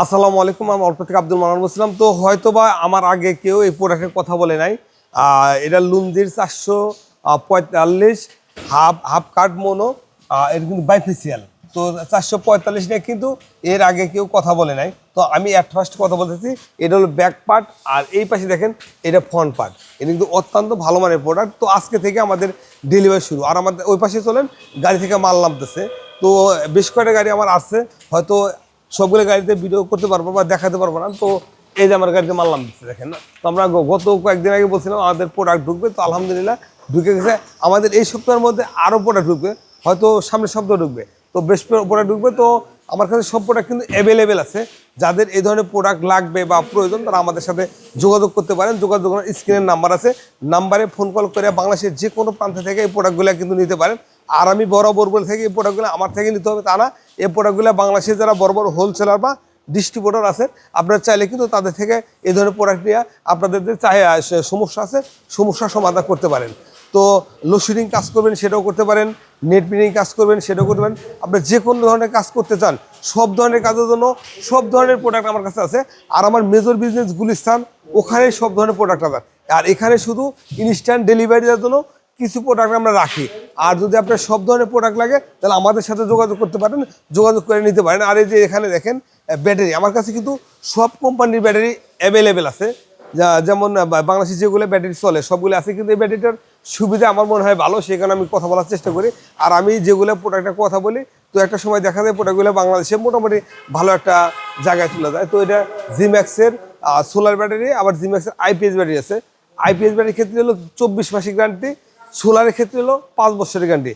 আসসালামু আলাইকুম। আমি অল্প থেকে আব্দুল মান্নান বলছিলাম। তো হয়তোবা আমার আগে কেউ এই প্রোডাক্টের কথা বলে নাই। এটা লুঞ্জির 445 হাফ কাট মোনো, এটা কিন্তু বাইফেসিয়াল। তো 445 নিয়ে কিন্তু এর আগে কেউ কথা বলে নাই। তো আমি অ্যাট ফার্স্ট কথা বলতেছি, এটা হলো ব্যাক পার্ট, আর এই পাশে দেখেন এটা ফ্রন্ট পার্ট। এটা কিন্তু অত্যন্ত ভালো মানের প্রোডাক্ট। তো আজকে থেকে আমাদের ডেলিভারি শুরু, আর আমাদের ওই পাশে চলেন, গাড়ি থেকে মাল নামতেছে। তো বেশ কয়েকটা গাড়ি আমার আসছে, হয়তো সবগুলো গাড়িতে ভিডিও করতে পারবো বা দেখাতে পারবো না। তো এই যে আমার গাড়িতে মাল নামতেছে দেখেন না। তো আমরা গত কয়েকদিন আগে বলছিলাম আমাদের প্রোডাক্ট ঢুকবে, তো আলহামদুলিল্লাহ ঢুকে গেছে। আমাদের এই সপ্তাহের মধ্যে আরও প্রোডাক্ট ঢুকবে, হয়তো সামনের সপ্তাহ ঢুকবে, তো বেশ প্রোডাক্ট ঢুকবে। তো আমার কাছে সব প্রোডাক্ট কিন্তু অ্যাভেলেবেল আছে। যাদের এই ধরনের প্রোডাক্ট লাগবে বা প্রয়োজন, তারা আমাদের সাথে যোগাযোগ করতে পারেন। যোগাযোগ স্ক্রিনের নাম্বার আছে, নাম্বারে ফোন কল করে বাংলাদেশের যে কোনো প্রান্ত থেকে এই প্রোডাক্টগুলো কিন্তু নিতে পারেন। আর আমি বরাবর বলে থাকি, এই প্রোডাক্টগুলো আমার থেকে নিতে হবে তা না। এই প্রোডাক্টগুলো বাংলাদেশের যারা বড় বড় হোলসেলার বা ডিস্ট্রিবিউটর আছে, আপনারা চাইলে কিন্তু তাদের থেকে এই ধরনের প্রোডাক্ট নিয়ে আপনাদের যে সমস্যা আছে, সমস্যার সমাধান করতে পারেন। তো লোডশেডিং কাজ করবেন সেটাও করতে পারেন, নেট প্রিন্টিং কাজ করবেন সেটাও করতে পারেন। আপনি যে কোনো ধরনের কাজ করতে চান, সব ধরনের কাজের জন্য সব ধরনের প্রোডাক্ট আমার কাছে আছে। আর আমার মেজর বিজনেস গুলিস্তান, ওখানে সব ধরনের প্রোডাক্ট আছে। আর এখানে শুধু ইনস্ট্যান্ট ডেলিভারি দেওয়ার জন্য কিছু প্রোডাক্ট আমরা রাখি। আর যদি আপনার সব ধরনের প্রোডাক্ট লাগে, তাহলে আমাদের সাথে যোগাযোগ করতে পারেন, যোগাযোগ করে নিতে পারেন। আর এই যে এখানে দেখেন ব্যাটারি, আমার কাছে কিন্তু সব কোম্পানির ব্যাটারি অ্যাভেলেবেল আছে। যেমন বাংলাদেশে যেগুলো ব্যাটারি চলে সবগুলো আছে, কিন্তু এই ব্যাটারিটার সুবিধা আমার মনে হয় ভালো, সেই কারণে আমি কথা বলার চেষ্টা করি। আর আমি যেগুলো প্রোডাক্টের কথা বলি, তো একটা সময় দেখা যায় প্রোডাক্টগুলো বাংলাদেশে মোটামুটি ভালো একটা জায়গায় চলে যায়। তো এটা জিম্যাক্সের সোলার ব্যাটারি, আবার জিম্যাক্সের আইপিএস ব্যাটারি আছে। আইপিএস ব্যাটারির ক্ষেত্রে হলো 24 মাসিক গ্যারান্টি, সোলারের ক্ষেত্রে হলো 5 বছরের গ্যারান্টি।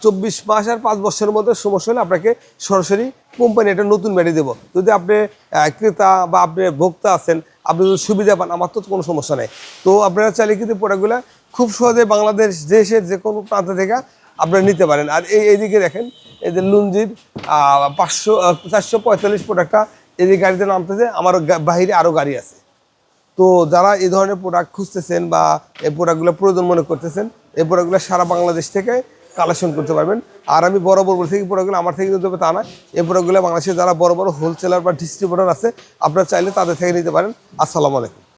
24 মাস আর 5 বছরের মধ্যে সমস্যা হলে আপনাকে সরাসরি কোম্পানি একটা নতুন ব্যাটারি দেবো। যদি আপনি ক্রেতা বা আপনি ভোক্তা আছেন, আপনি যদি সুবিধা পান, আমার তো কোনো সমস্যা নেই। তো আপনারা চাইলে কিন্তু প্রোডাক্টগুলো খুব সহজে বাংলাদেশ দেশের যে কোনো প্রান্ত থেকে আপনারা নিতে পারেন। আর এইদিকে দেখেন, এই যে লুঞ্জির 445 প্রোডাক্টটা এই যে গাড়িতে নামতেছে, আমার বাহিরে আরও গাড়ি আছে। তো যারা এই ধরনের প্রোডাক্ট খুঁজতেছেন বা এই প্রোডাক্টগুলো প্রয়োজন মনে করতেছেন, এই প্রোডাক্টগুলো সারা বাংলাদেশ থেকে কালেকশন করতে পারবেন। আর আমি বরাবর বলছি, এই প্রোডাক্টগুলো আমার থেকে নিতে হবে তা না। এই প্রোডাক্টগুলো বাংলাদেশে যারা বড় বড় হোলসেলার বা ডিস্ট্রিবিউটর আছে, আপনারা চাইলে তাদের থেকে নিতে পারেন। আসসালামু আলাইকুম।